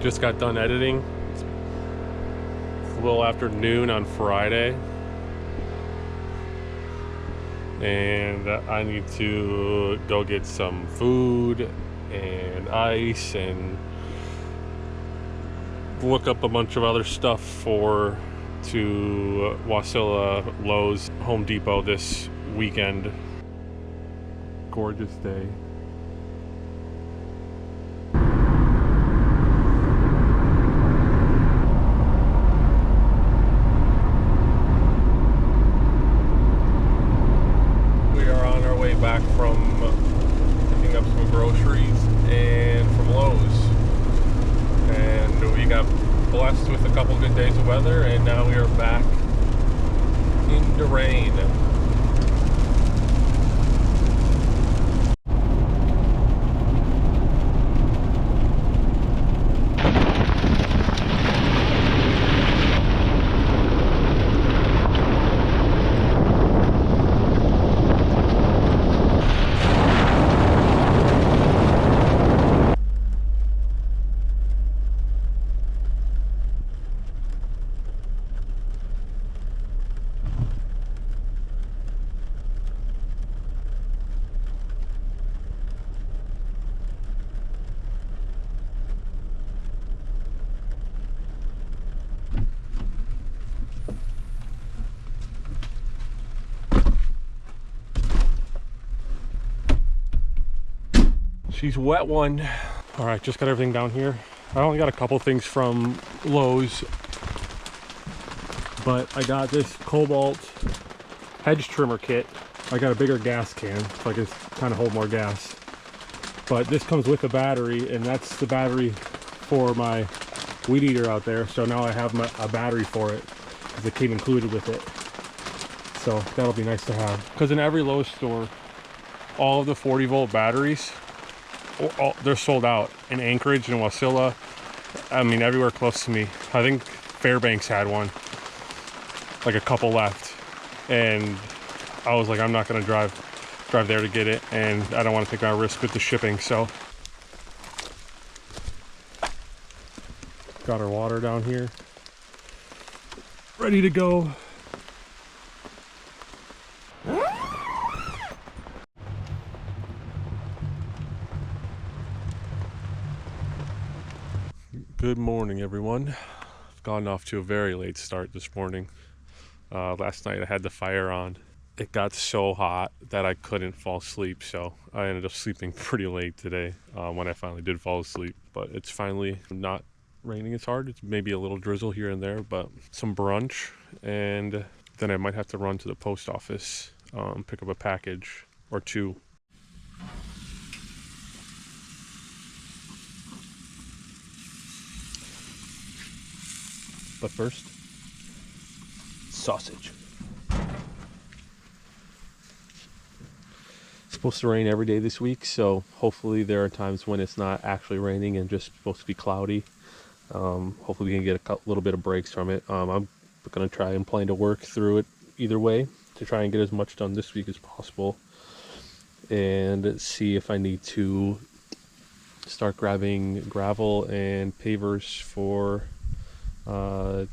Just got done editing. It's a little after noon on Friday. And I need to go get some food and ice and look up a bunch of other stuff to Wasilla, Lowe's, Home Depot this weekend. Gorgeous day. We are on our way back from picking up some groceries and from Lowe's. And we got blessed with a couple good days of weather, and now we are back in the rain. She's wet one. All right, just got everything down here. I only got a couple things from Lowe's, but I got this Cobalt hedge trimmer kit. I got a bigger gas can so I can kind of hold more gas. But this comes with a battery, and that's the battery for my weed eater out there. So now I have a battery for it because it came included with it. So that'll be nice to have. Because in every Lowe's store, all of the 40-volt batteries, they're sold out in Anchorage and Wasilla. I mean, everywhere close to me. I think Fairbanks had one, like a couple left, and I was like, I'm not gonna drive there to get it, and I don't want to take my risk with the shipping. So got our water down here ready to go. Good morning, everyone. I've gotten off to a very late start this morning. Last night I had the fire on. It got so hot that I couldn't fall asleep, so I ended up sleeping pretty late today when I finally did fall asleep. But it's finally not raining as hard. It's maybe a little drizzle here and there, but some brunch, and then I might have to run to the post office, pick up a package or two. But first, sausage. It's supposed to rain every day this week, so hopefully there are times when it's not actually raining and just supposed to be cloudy. Hopefully we can get a little bit of breaks from it. I'm going to try and plan to work through it either way to try and get as much done this week as possible, and see if I need to start grabbing gravel and pavers for the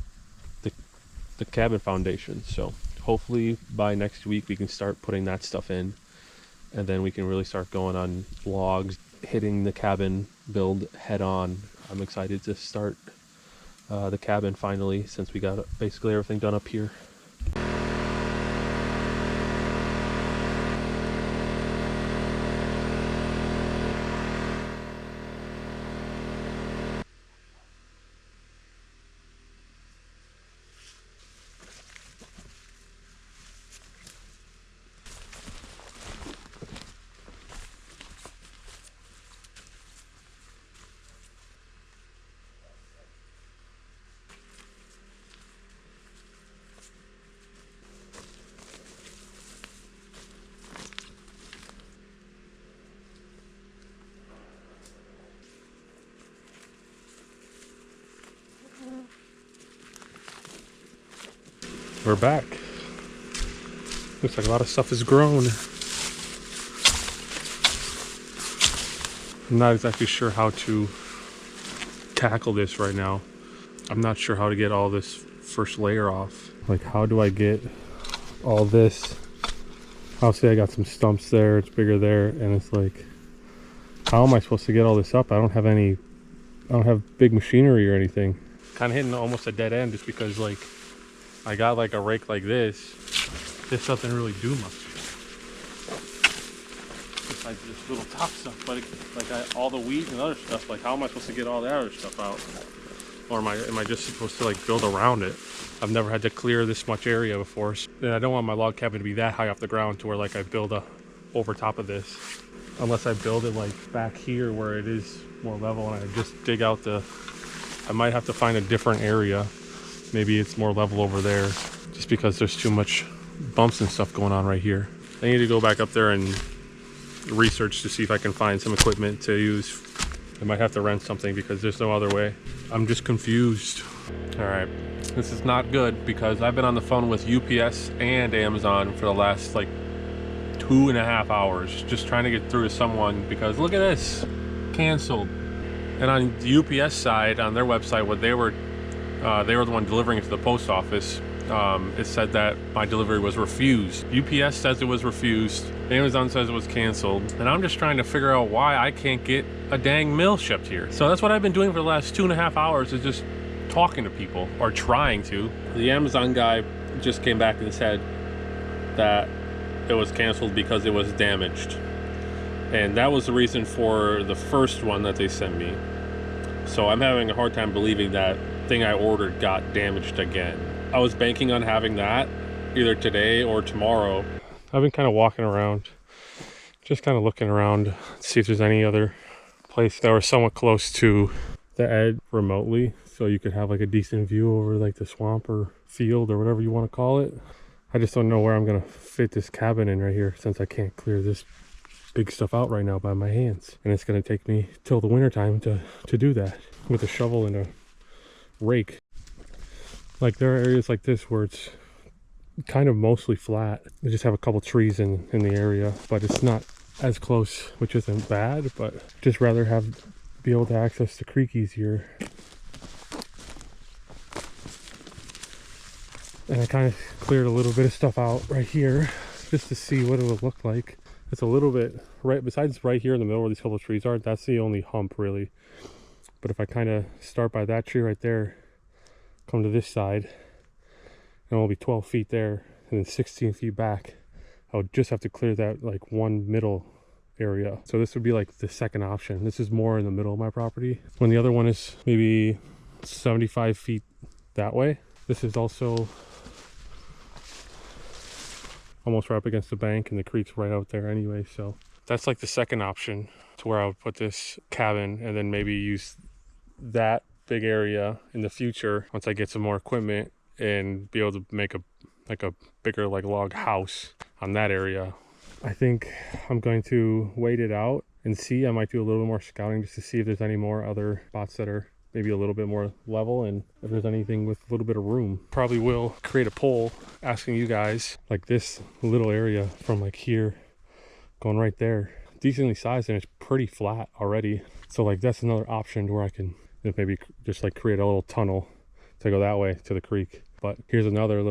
cabin foundation. So hopefully by next week we can start putting that stuff in, and then we can really start going on logs, hitting the cabin build head on. I'm excited to start the cabin finally, since we got basically everything done up here. We're back. Looks like a lot of stuff has grown. I'm not exactly sure how to tackle this right now. I'm not sure how to get all this first layer off. Like, how do I get all this? Obviously I got some stumps there, it's bigger there, and it's like, how am I supposed to get all this up? I don't have big machinery or anything. Kind of hitting almost a dead end just because, like, I got like a rake like this. This doesn't really do much. It's like this little top stuff, but all the weeds and other stuff, like how am I supposed to get all that other stuff out? Or am I just supposed to like build around it? I've never had to clear this much area before. And I don't want my log cabin to be that high off the ground to where like I build over top of this. Unless I build it like back here where it is more level and I just dig out I might have to find a different area. Maybe it's more level over there just because there's too much bumps and stuff going on right here. I need to go back up there and research to see if I can find some equipment to use. I might have to rent something because there's no other way. I'm just confused. All right, this is not good because I've been on the phone with UPS and Amazon for the last like 2.5 hours just trying to get through to someone because look at this, canceled. And on the UPS side, on their website, what they were the one delivering it to the post office. It said that my delivery was refused. UPS says it was refused. Amazon says it was canceled. And I'm just trying to figure out why I can't get a dang mail shipped here. So that's what I've been doing for the last 2.5 hours is just talking to people or trying to. The Amazon guy just came back and said that it was canceled because it was damaged. And that was the reason for the first one that they sent me. So I'm having a hard time believing that thing I ordered got damaged again. I was banking on having that either today or tomorrow. I've been kind of walking around, just kind of looking around to see if there's any other place that were somewhat close to the edge remotely, so you could have like a decent view over like the swamp or field or whatever you want to call it. I just don't know where I'm gonna fit this cabin in right here since I can't clear this big stuff out right now by my hands, and it's gonna take me till the winter time to do that with a shovel and a rake. Like there are areas like this where it's kind of mostly flat. We just have a couple trees in the area, but it's not as close, which isn't bad, but just rather be able to access the creek easier. And I kind of cleared a little bit of stuff out right here just to see what it would look like. It's a little bit right besides right here in the middle where these couple of trees are. That's the only hump really. But if I kind of start by that tree right there, come to this side, and it'll be 12 feet there, and then 16 feet back, I would just have to clear that like one middle area. So this would be like the second option. This is more in the middle of my property, when the other one is maybe 75 feet that way. This is also almost right up against the bank, and the creek's right out there anyway. So that's like the second option to where I would put this cabin, and then maybe use that big area in the future once I get some more equipment and be able to make a bigger like log house on that area. I think I'm going to wait it out and see. I might do a little more scouting just to see if there's any more other spots that are maybe a little bit more level, and if there's anything with a little bit of room. Probably will create a poll asking you guys, like this little area from like here going right there, decently sized, and it's pretty flat already. So like that's another option where I can maybe just like create a little tunnel to go that way to the creek. But here's another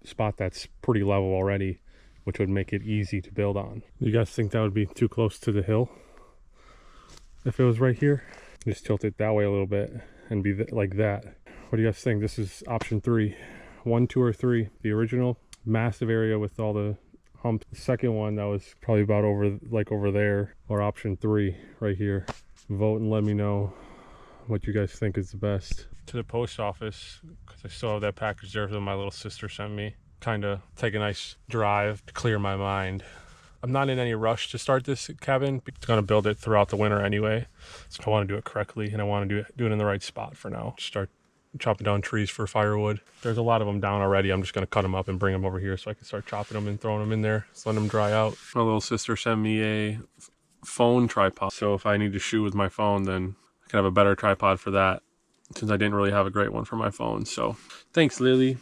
spot that's pretty level already, which would make it easy to build on. You guys think that would be too close to the hill if it was right here? Just tilt it that way a little bit and be like that. What do you guys think? This is option 3. 1, 2, or 3. The original massive area with all the humps. The second one that was probably about over there, or option 3 right here. Vote and let me know what you guys think is the best. To the post office, because I still have that package there that my little sister sent me. Kind of take a nice drive to clear my mind. I'm not in any rush to start this cabin. I'm going to build it throughout the winter anyway. So I want to do it correctly, and I want to do it in the right spot for now. Start chopping down trees for firewood. There's a lot of them down already. I'm just going to cut them up and bring them over here so I can start chopping them and throwing them in there. Just letting them dry out. My little sister sent me a phone tripod. So if I need to shoot with my phone, then I can have a better tripod for that, since I didn't really have a great one for my phone. So thanks, Lily.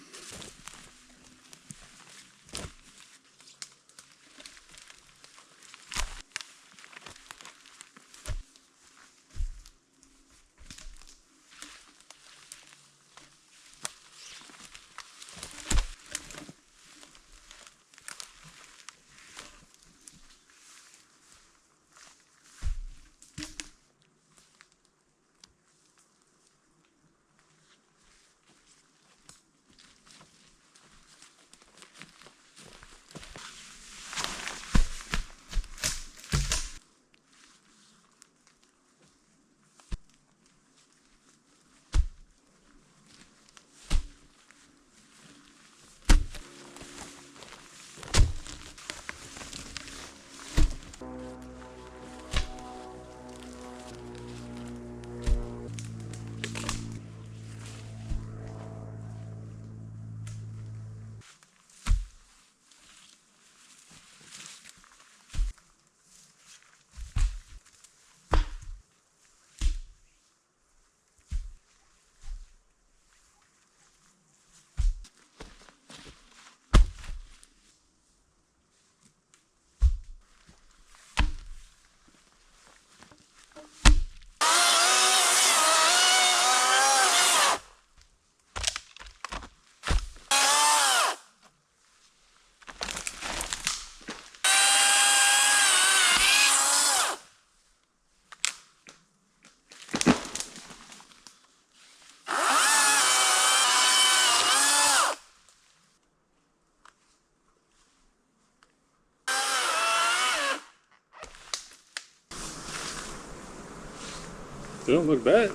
They don't look bad.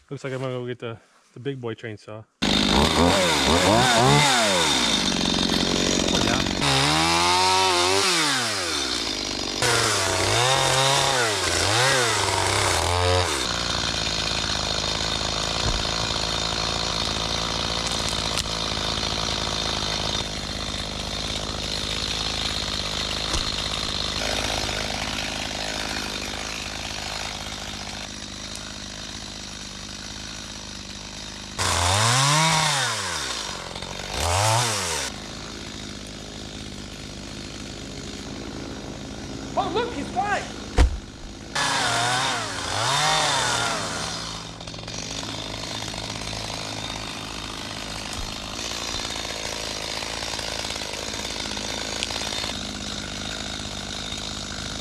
Looks like I'm gonna go get the big boy chainsaw. Oh, look, he's flying!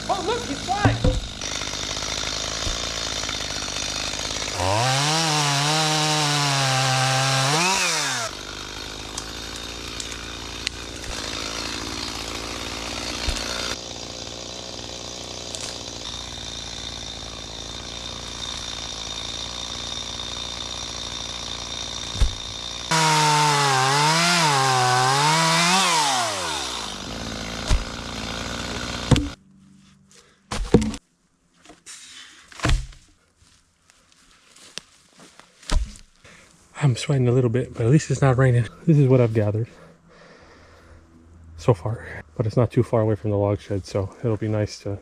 Oh, look, he's flying! I'm sweating a little bit, but at least it's not raining. This is what I've gathered so far. But it's not too far away from the log shed, so it'll be nice to...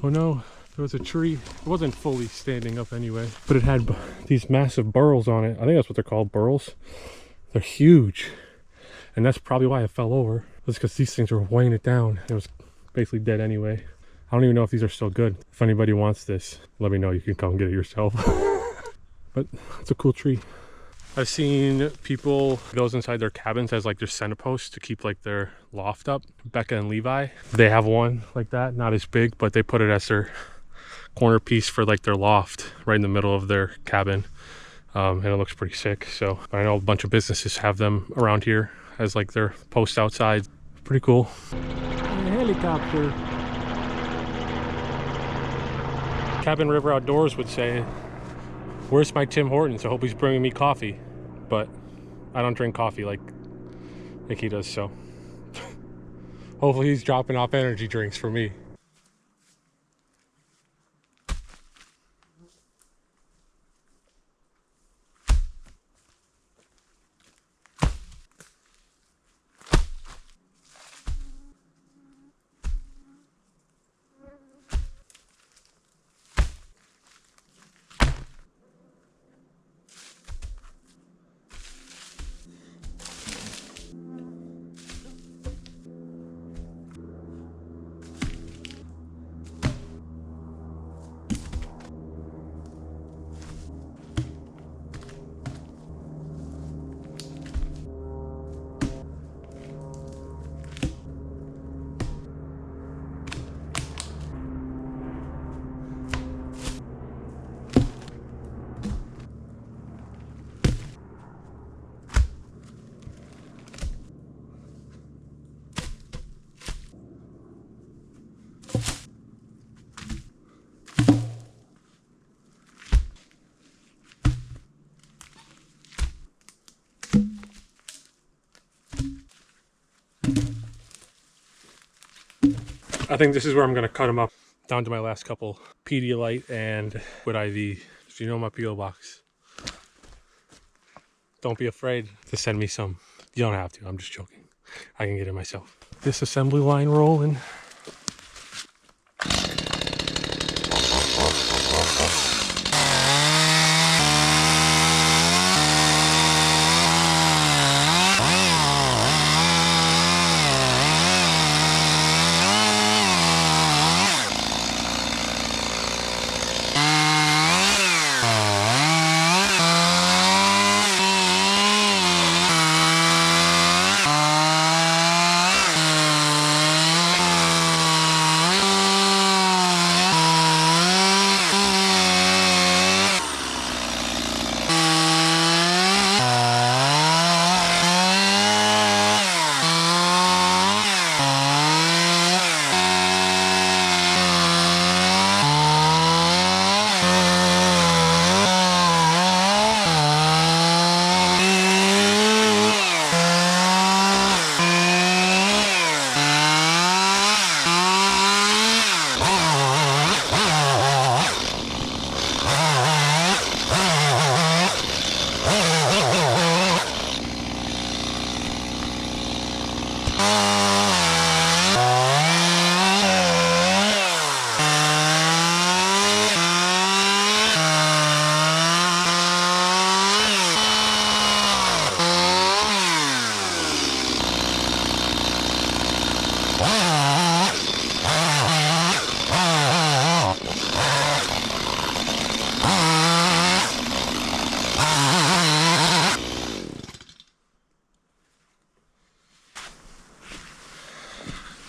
Oh no, there was a tree. It wasn't fully standing up anyway, but it had these massive burls on it. I think that's what they're called, burls. They're huge. And that's probably why it fell over. It's because these things were weighing it down. It was basically dead anyway. I don't even know if these are still good. If anybody wants this, let me know. You can come get it yourself. But it's a cool tree. I've seen people, those inside their cabins as like their center posts to keep like their loft up. Becca and Levi, they have one like that, not as big, but they put it as their corner piece for like their loft right in the middle of their cabin. And it looks pretty sick. So I know a bunch of businesses have them around here as like their post outside. Pretty cool. A helicopter. Cabin River Outdoors would say, "Where's my Tim Hortons? I hope he's bringing me coffee." But I don't drink coffee like he does, so hopefully he's dropping off energy drinks for me. I think this is where I'm going to cut them up. Down to my last couple. Pedialyte and Wood IV. If you know my P.O. box. Don't be afraid to send me some. You don't have to. I'm just joking. I can get it myself. This assembly line rolling.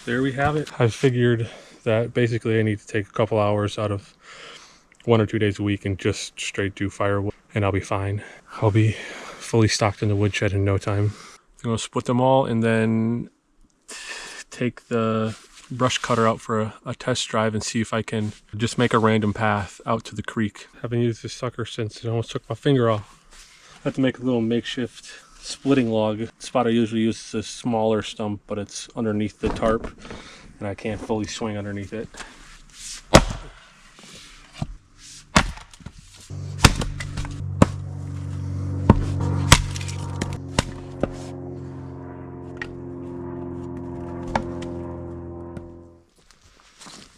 There we have it. I figured that basically I need to take a couple hours out of 1 or 2 days a week and just straight do firewood, and I'll be fine. I'll be fully stocked in the woodshed in no time. I'm gonna split them all and then take the brush cutter out for a test drive and see if I can just make a random path out to the creek. I haven't used this sucker since it almost took my finger off. I have to make a little makeshift splitting log. The spot I usually use is a smaller stump, but it's underneath the tarp and I can't fully swing underneath it.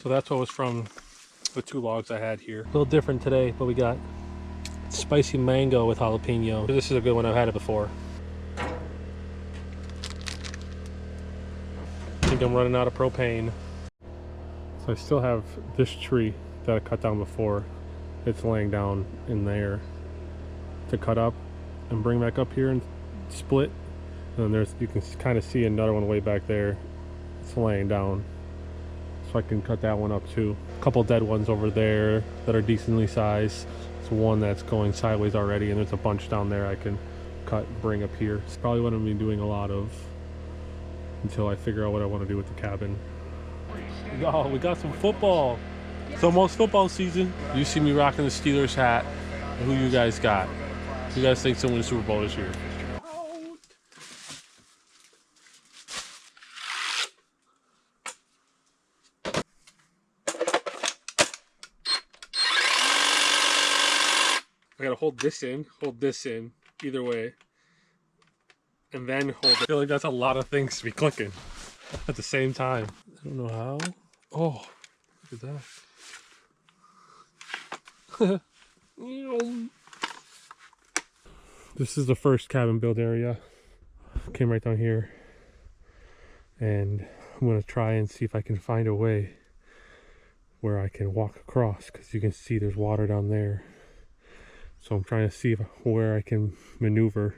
So that's what was from the 2 logs I had here. A little different today, but we got spicy mango with jalapeno. This is a good one. I've had it before. I think I'm running out of propane. So I still have this tree that I cut down before. It's laying down in there to cut up and bring back up here and split. And then there's, you can kind of see another one way back there. It's laying down. So I can cut that one up too. A couple dead ones over there that are decently sized. It's one that's going sideways already, and there's a bunch down there I can cut and bring up here. It's probably what I'm gonna be doing a lot of until I figure out what I want to do with the cabin. Oh, we got some football. It's almost football season. You see me rocking the Steelers hat. Who you guys got? Who you guys think's gonna win the Super Bowl this year? I gotta hold this in, either way, and then hold it. I feel like that's a lot of things to be clicking at the same time. I don't know how. Oh, look at that. This is the first cabin build area. Came right down here, and I'm gonna try and see if I can find a way where I can walk across, because you can see there's water down there. So I'm trying to see where I can maneuver.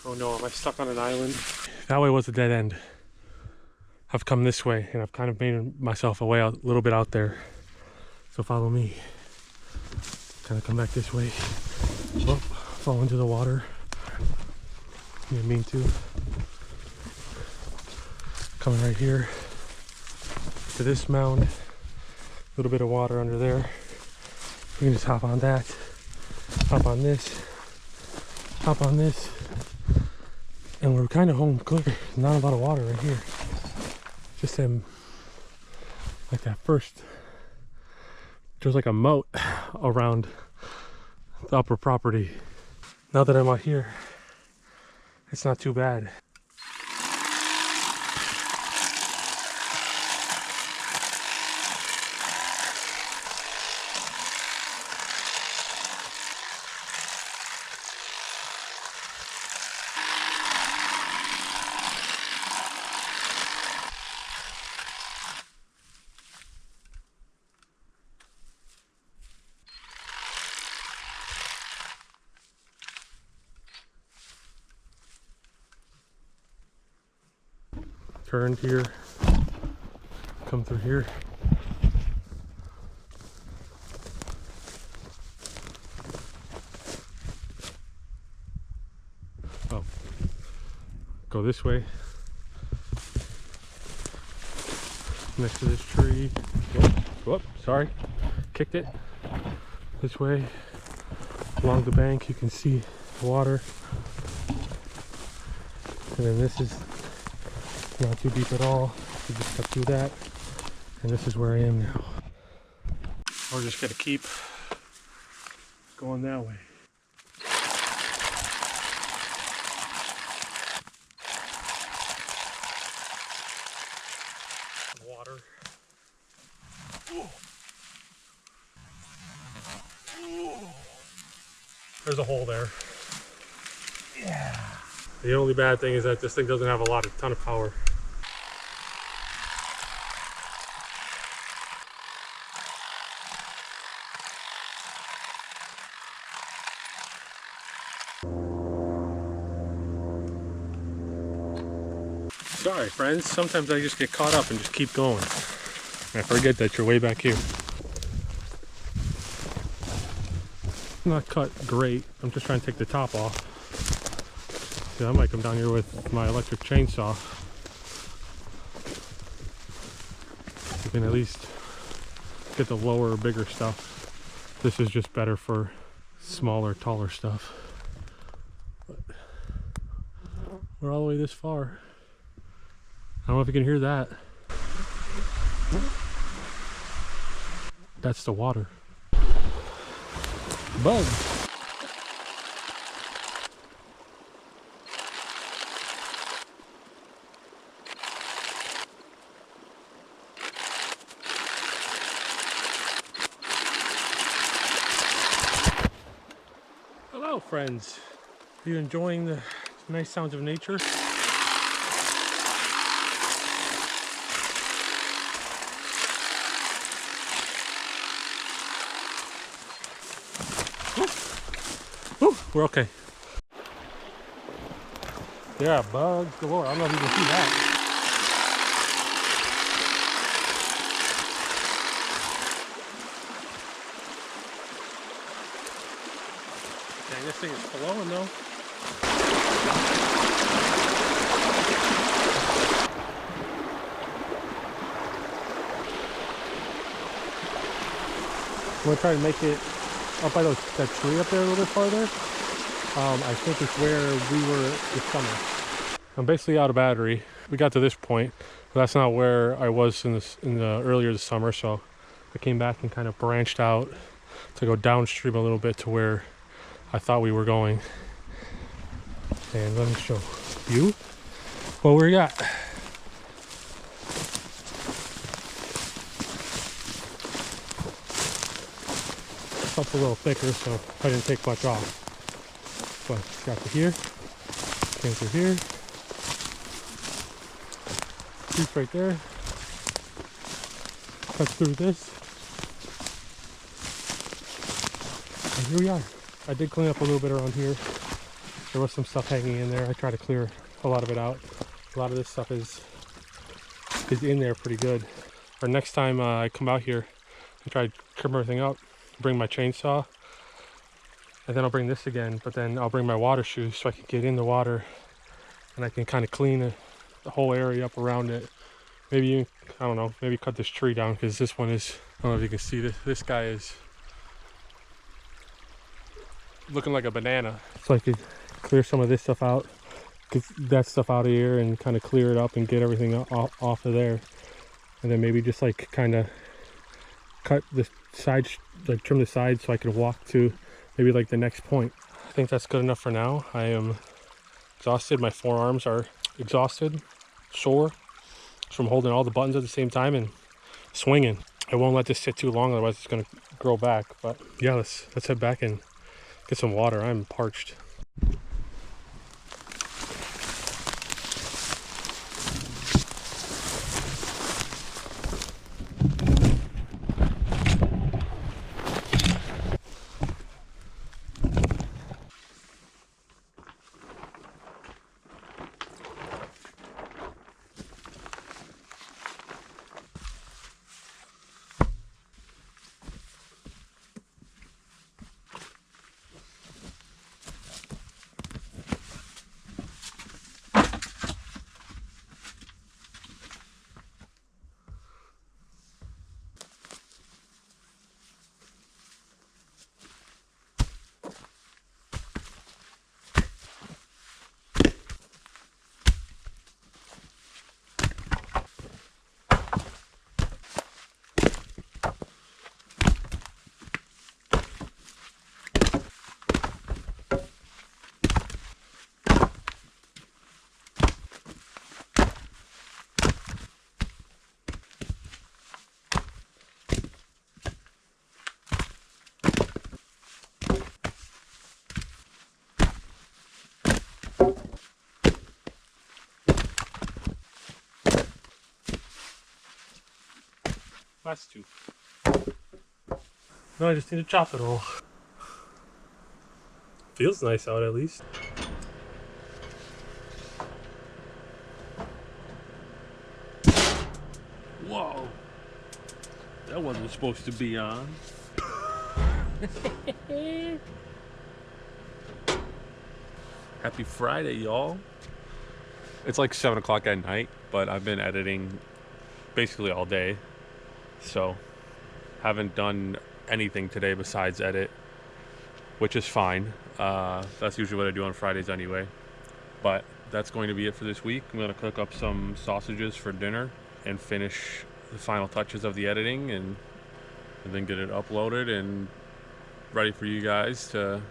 Oh no, am I stuck on an island? That way was a dead end. I've come this way and I've kind of made myself a way out, a little bit out there. So follow me. Kind of come back this way. Oh, fall into the water. You didn't mean to. Coming right here. to this mound. A little bit of water under there. We can just hop on that, hop on this, hop on this, and we're kind of home clear. Not a lot of water right here. Just like that first, there's like a moat around the upper property. Now that I'm out here, it's not too bad. Turned here, come through here. Oh, go this way. Next to this tree. Whoop, sorry, kicked it. This way, along the bank, you can see the water. And then this is not too deep at all. We just cut through that, and this is where I am now. We're just gonna keep going that way. Water. Ooh. Ooh. There's a hole there. Yeah. The only bad thing is that this thing doesn't have a ton of power. Sorry friends, sometimes I just get caught up and just keep going. I forget that you're way back here. Not cut great, I'm just trying to take the top off. So I might come down here with my electric chainsaw. You can at least get the lower, bigger stuff. This is just better for smaller, taller stuff. But we're all the way this far. I don't know if you can hear that. That's the water. Bugs. Hello friends. Are you enjoying the nice sounds of nature? We're okay. Yeah, bugs galore. I don't know if you can see that. Dang, this thing is flowing though. I'm gonna try to make it up by that tree up there a little bit farther. I think it's where we were this summer. I'm basically out of battery. We got to this point, but that's not where I was in the earlier this summer. So I came back and kind of branched out to go downstream a little bit to where I thought we were going. And let me show you what we got. It's a little thicker, so I didn't take much off. But got to here, came through here, creep right there, cut through this, and here we are. I did clean up a little bit around here. There was some stuff hanging in there. I tried to clear a lot of it out. A lot of this stuff is in there pretty good. Or next time I come out here and try to trim everything up, bring my chainsaw, and then I'll bring this again, but then I'll bring my water shoes so I can get in the water and I can kind of clean the whole area up around it Maybe you, I don't know, maybe cut this tree down, because this one is, I don't know if you can see this. This guy is looking like a banana. So I could clear some of this stuff out, get that stuff out of here and kind of clear it up and get everything off of there. And then maybe just like kind of cut the sides, like trim the sides, so I can walk to maybe like the next point. I think that's good enough for now. I am exhausted. My forearms are exhausted, sore from holding all the buttons at the same time and swinging. I won't let this sit too long, otherwise it's gonna grow back. But yeah, let's head back and get some water. I'm parched. That's two. No, I just need to chop it all. Feels nice out at least. Whoa! That wasn't supposed to be on. Happy Friday, y'all. It's like 7 o'clock at night, but I've been editing basically all day. So, haven't done anything today besides edit, which is fine. That's usually what I do on Fridays anyway. But that's going to be it for this week. I'm going to cook up some sausages for dinner and finish the final touches of the editing and then get it uploaded and ready for you guys to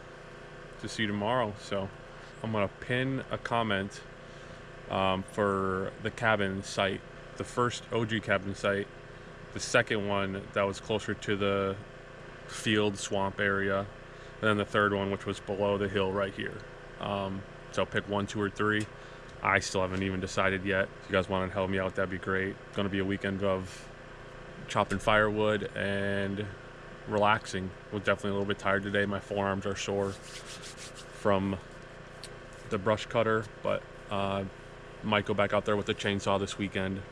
see tomorrow. So I'm going to pin a comment for the cabin site, the first OG cabin site. The second one that was closer to the field swamp area, and then the third one which was below the hill right here. So pick 1, 2, or 3. I still haven't even decided yet. If you guys want to help me out, that'd be great. It's gonna be a weekend of chopping firewood and relaxing. I was definitely a little bit tired today. My forearms are sore from the brush cutter, but might go back out there with the chainsaw this weekend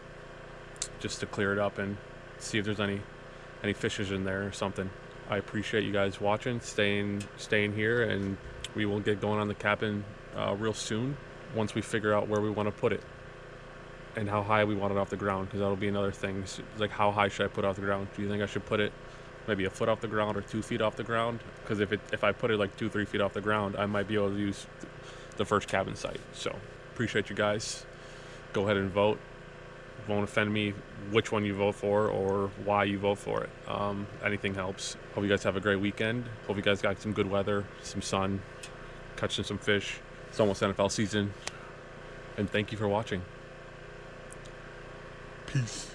just to clear it up and see if there's any fishes in there or something. I appreciate you guys watching, staying here, and we will get going on the cabin real soon once we figure out where we want to put it and how high we want it off the ground, because that'll be another thing. It's like, how high should I put it off the ground? Do you think I should put it maybe a foot off the ground or 2 feet off the ground? Because if I put it like 2-3 feet off the ground, I might be able to use the first cabin site. So appreciate you guys. Go ahead and vote. Won't offend me which one you vote for or why you vote for it. Anything helps. Hope you guys have a great weekend. Hope you guys got some good weather, some sun, catching some fish. It's almost NFL season. And thank you for watching. Peace.